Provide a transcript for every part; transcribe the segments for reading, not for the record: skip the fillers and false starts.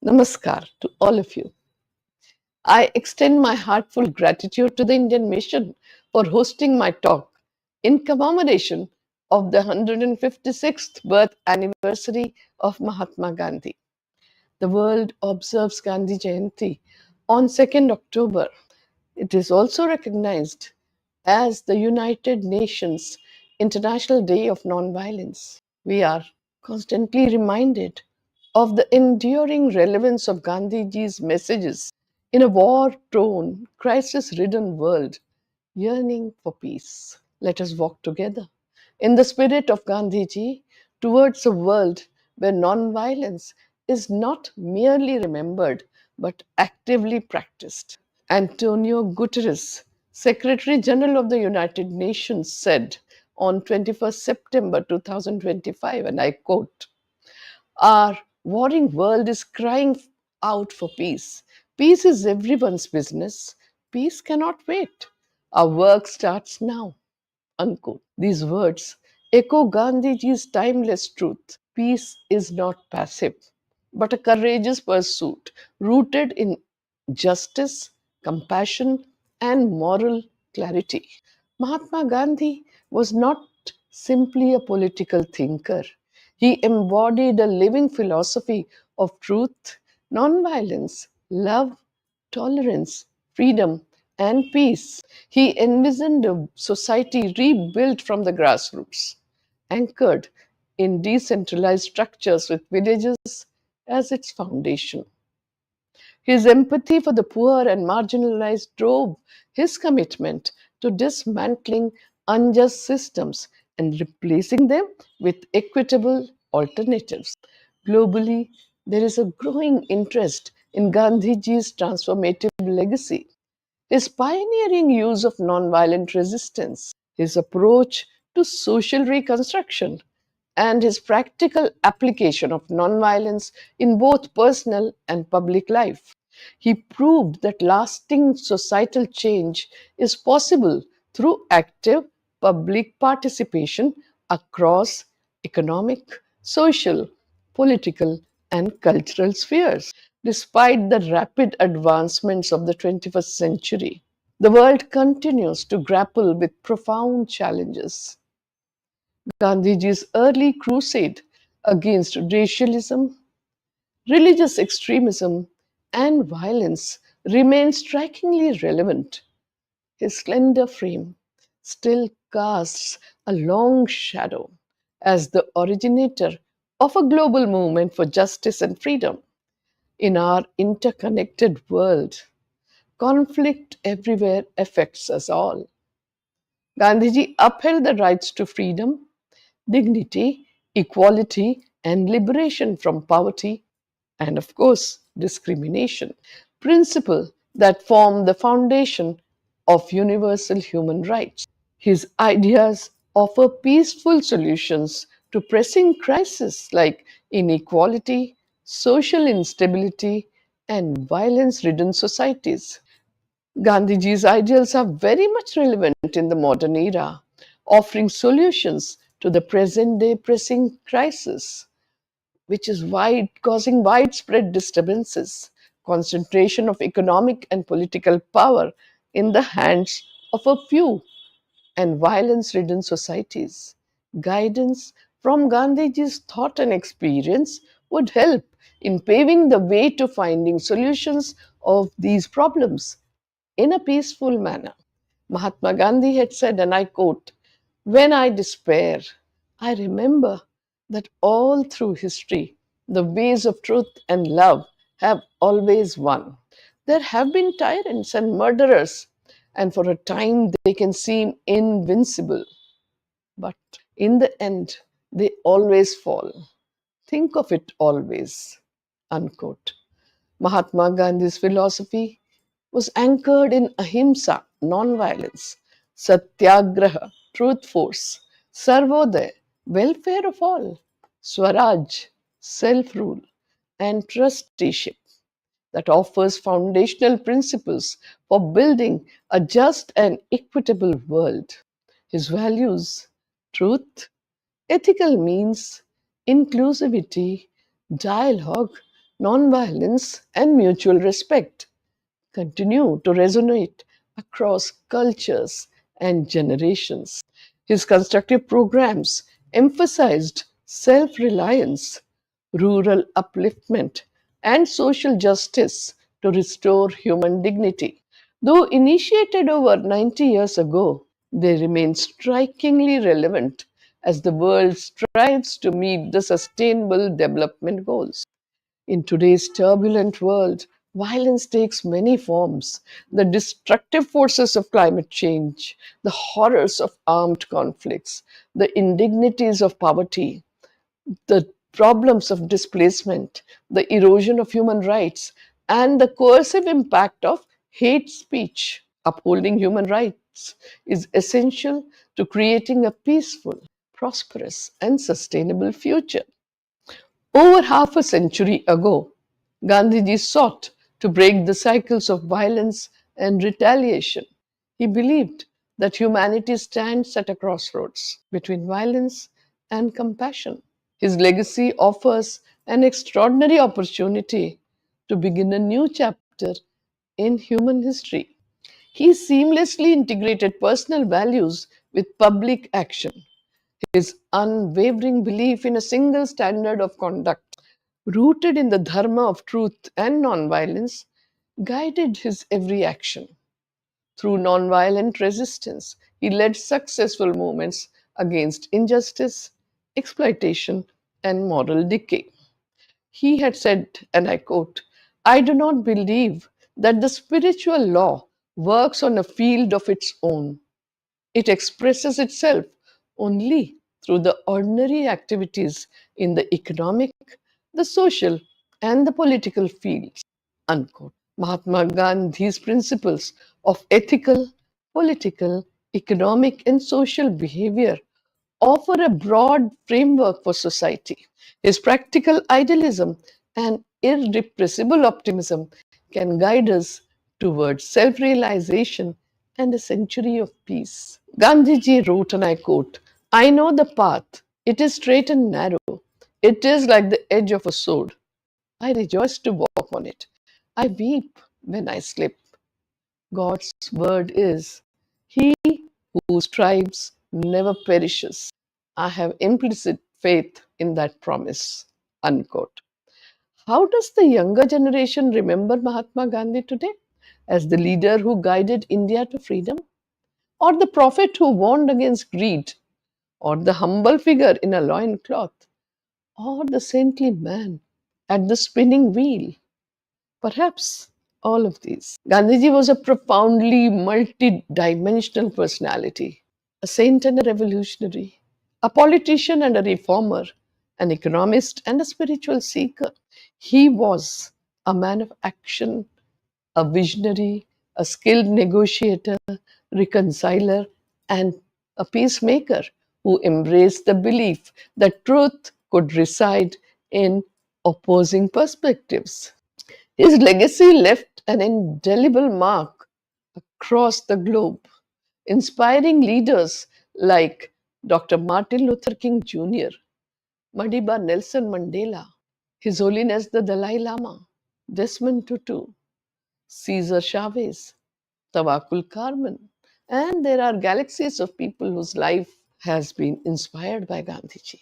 Namaskar to all of you. I extend my heartful gratitude to the Indian Mission for hosting my talk in commemoration of the 156th birth anniversary of Mahatma Gandhi. The world observes Gandhi Jayanti on 2nd October. It is also recognized as the United Nations International Day of Nonviolence. We are constantly reminded of the enduring relevance of Gandhiji's messages in a war torn, crisis ridden world yearning for peace. Let us walk together in the spirit of Gandhiji towards a world where nonviolence is not merely remembered but actively practiced. Antonio Guterres, Secretary General of the United Nations, said on 21st September 2025, and I quote, our warring world is crying out for peace. Peace is everyone's business. Peace cannot wait. Our work starts now. Unquote. These words echo Gandhiji's timeless truth. Peace is not passive, but a courageous pursuit rooted in justice, compassion, and moral clarity. Mahatma Gandhi was not simply a political thinker. He embodied a living philosophy of truth, nonviolence, love, tolerance, freedom, and peace. He envisioned a society rebuilt from the grassroots, anchored in decentralized structures with villages as its foundation. His empathy for the poor and marginalized drove his commitment to dismantling unjust systems and replacing them with equitable alternatives. Globally, there is a growing interest in Gandhiji's transformative legacy. His pioneering use of nonviolent resistance, his approach to social reconstruction, and his practical application of nonviolence in both personal and public life. He proved that lasting societal change is possible through active public participation across economic, social, political, and cultural spheres. Despite the rapid advancements of the 21st century, the world continues to grapple with profound challenges. Gandhiji's early crusade against racialism, religious extremism, and violence remains strikingly relevant. His slender frame still casts a long shadow as the originator of a global movement for justice and freedom. In our interconnected world, conflict everywhere affects us all. Gandhiji upheld the rights to freedom, dignity, equality, and liberation from poverty, and of course, discrimination, principles that form the foundation of universal human rights. His ideas offer peaceful solutions to pressing crises like inequality, social instability, and violence ridden societies. Gandhiji's ideals are very much relevant in the modern era, offering solutions to the present day pressing crisis, which is causing widespread disturbances, concentration of economic and political power in the hands of a few, and violence ridden societies. Guidance from Gandhiji's thought and experience would help in paving the way to finding solutions of these problems in a peaceful manner. Mahatma Gandhi had said, and I quote, when I despair, I remember that all through history, the ways of truth and love have always won. There have been tyrants and murderers, and for a time they can seem invincible, but in the end, they always fall. Think of it always. Unquote. Mahatma Gandhi's philosophy was anchored in ahimsa, non-violence, satyagraha, truth force, sarvodaya, welfare of all, swaraj, self-rule, and trusteeship that offers foundational principles for building a just and equitable world. His values, truth, ethical means, inclusivity, dialogue, nonviolence, and mutual respect continue to resonate across cultures and generations. His constructive programs emphasized self reliance, rural upliftment, and social justice to restore human dignity. Though initiated over 90 years ago, they remain strikingly relevant as the world strives to meet the Sustainable Development Goals. In today's turbulent world, violence takes many forms. The destructive forces of climate change, the horrors of armed conflicts, the indignities of poverty, the problems of displacement, the erosion of human rights, and the coercive impact of hate speech. Upholding human rights is essential to creating a peaceful, prosperous, and sustainable future. Over half a century ago, Gandhiji sought to break the cycles of violence and retaliation. He believed that humanity stands at a crossroads between violence and compassion. His legacy offers an extraordinary opportunity to begin a new chapter in human history. He seamlessly integrated personal values with public action. His unwavering belief in a single standard of conduct, rooted in the dharma of truth and nonviolence, guided his every action. Through nonviolent resistance, he led successful movements against injustice, exploitation, and moral decay. He had said, and I quote, "I do not believe that the spiritual law works on a field of its own. It expresses itself only through the ordinary activities in the economic, the social, and the political fields." Unquote. Mahatma Gandhi's principles of ethical, political, economic, and social behavior offer a broad framework for society. His practical idealism and irrepressible optimism can guide us towards self realization and a century of peace. Gandhiji wrote, and I quote, "I know the path. It is straight and narrow. It is like the edge of a sword. I rejoice to walk on it. I weep when I slip. God's word is, he who strives never perishes. I have implicit faith in that promise." Unquote. How does the younger generation remember Mahatma Gandhi today? As the leader who guided India to freedom? Or the prophet who warned against greed? Or the humble figure in a loincloth? Or the saintly man at the spinning wheel? Perhaps all of these. Gandhiji was a profoundly multi-dimensional personality, a saint and a revolutionary, a politician and a reformer, an economist and a spiritual seeker. He was a man of action, a visionary, a skilled negotiator, reconciler, and a peacemaker who embraced the belief that truth could reside in opposing perspectives. His legacy left an indelible mark across the globe, inspiring leaders like Dr. Martin Luther King Jr., Madiba Nelson Mandela, His Holiness the Dalai Lama, Desmond Tutu, Cesar Chavez, Tawakul Karman, and there are galaxies of people whose life has been inspired by Gandhiji.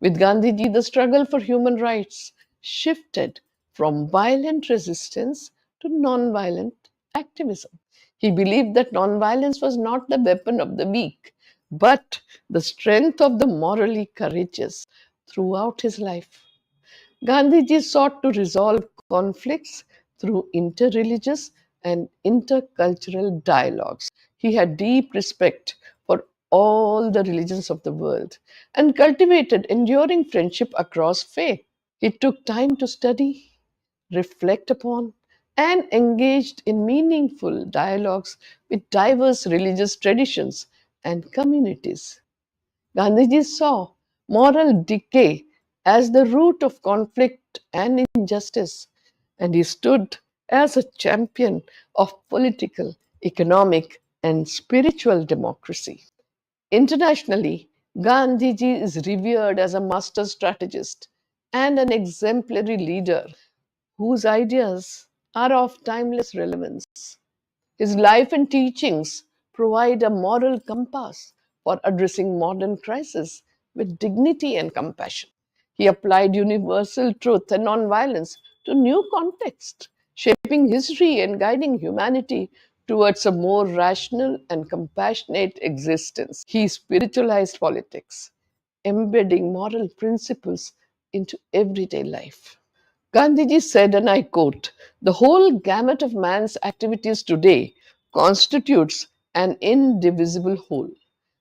With Gandhiji, the struggle for human rights shifted from violent resistance to non-violent activism. He believed that non-violence was not the weapon of the weak, but the strength of the morally courageous. Throughout his life, Gandhiji sought to resolve conflicts through interreligious and intercultural dialogues. He had deep respect for all the religions of the world and cultivated enduring friendship across faith. He took time to study, reflect upon, and engaged in meaningful dialogues with diverse religious traditions and communities. Gandhiji saw moral decay as the root of conflict and injustice, and he stood as a champion of political, economic, and spiritual democracy. Internationally, Gandhiji is revered as a master strategist and an exemplary leader. whose ideas are of timeless relevance. His life and teachings provide a moral compass for addressing modern crises with dignity and compassion. He applied universal truth and nonviolence to new contexts, shaping history and guiding humanity towards a more rational and compassionate existence. He spiritualized politics, embedding moral principles into everyday life. Gandhiji said, and I quote, "The whole gamut of man's activities today constitutes an indivisible whole.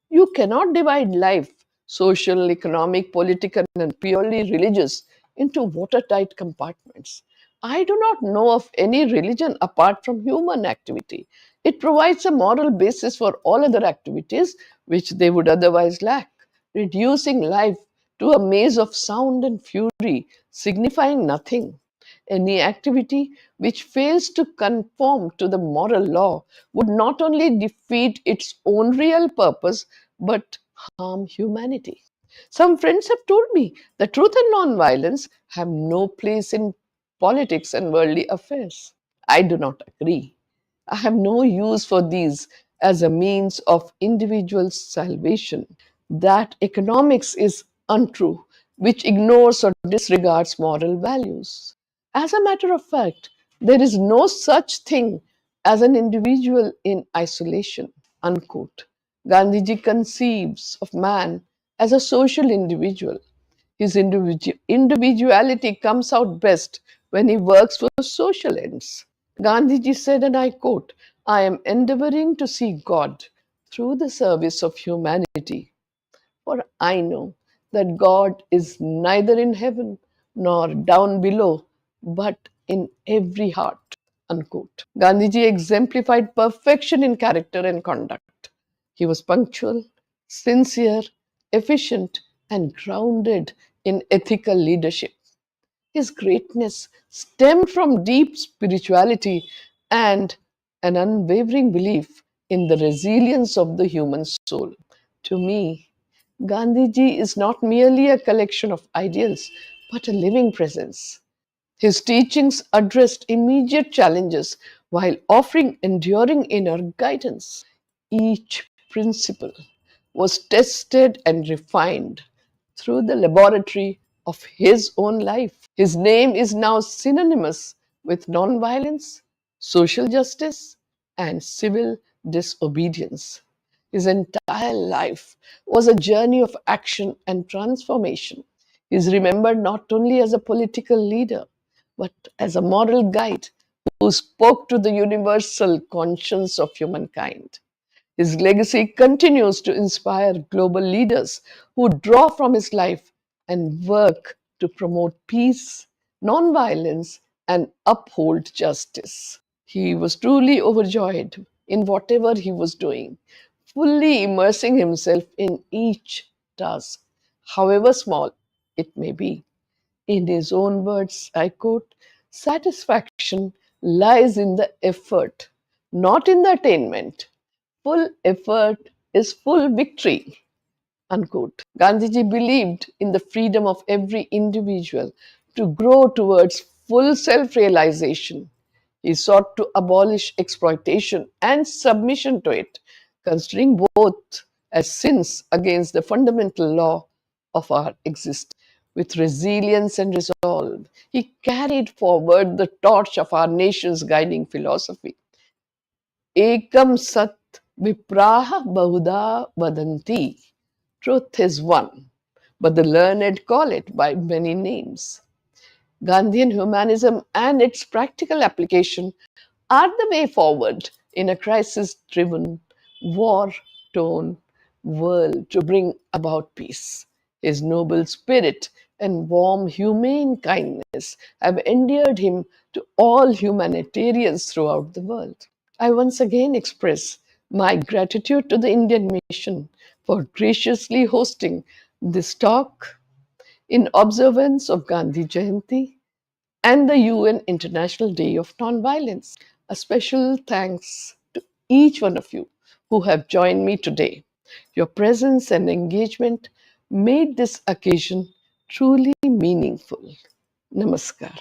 You cannot divide life, social, economic, political, and purely religious, into watertight compartments. I do not know of any religion apart from human activity. It provides a moral basis for all other activities which they would otherwise lack, reducing life to a maze of sound and fury, signifying nothing. Any activity which fails to conform to the moral law would not only defeat its own real purpose but harm humanity." Some friends have told me that truth and nonviolence have no place in politics and worldly affairs. I do not agree. I have no use for these as a means of individual salvation. That economics is untrue, which ignores or disregards moral values. As a matter of fact, there is no such thing as an individual in isolation. Unquote. Gandhiji conceives of man as a social individual. His individuality comes out best when he works for social ends. Gandhiji said, and I quote, "I am endeavoring to see God through the service of humanity, for I know that God is neither in heaven nor down below, but in every heart." Unquote. Gandhiji exemplified perfection in character and conduct. He was punctual, sincere, efficient, and grounded in ethical leadership. His greatness stemmed from deep spirituality and an unwavering belief in the resilience of the human soul. To me, Gandhiji is not merely a collection of ideals, but a living presence. His teachings addressed immediate challenges while offering enduring inner guidance. Each principle was tested and refined through the laboratory of his own life. His name is now synonymous with nonviolence, social justice, and civil disobedience. His entire life was a journey of action and transformation. He is remembered not only as a political leader, but as a moral guide who spoke to the universal conscience of humankind. His legacy continues to inspire global leaders who draw from his life and work to promote peace, nonviolence, and uphold justice. He was truly overjoyed in whatever he was doing, fully immersing himself in each task, however small it may be. In his own words, I quote, "Satisfaction lies in the effort, not in the attainment. Full effort is full victory." Unquote. Gandhiji believed in the freedom of every individual to grow towards full self realization. He sought to abolish exploitation and submission to it, considering both as sins against the fundamental law of our existence. With resilience and resolve, he carried forward the torch of our nation's guiding philosophy. Ekam sat vipraha bahuda vadanti. Truth is one, but the learned call it by many names. Gandhian humanism and its practical application are the way forward in a crisis driven, war torn world to bring about peace. His noble spirit and warm, humane kindness have endeared him to all humanitarians throughout the world. I once again express my gratitude to the Indian mission for graciously hosting this talk in observance of Gandhi Jayanti and the UN International Day of Nonviolence. A special thanks to each one of you who have joined me today. Your presence and engagement made this occasion truly meaningful. Namaskar.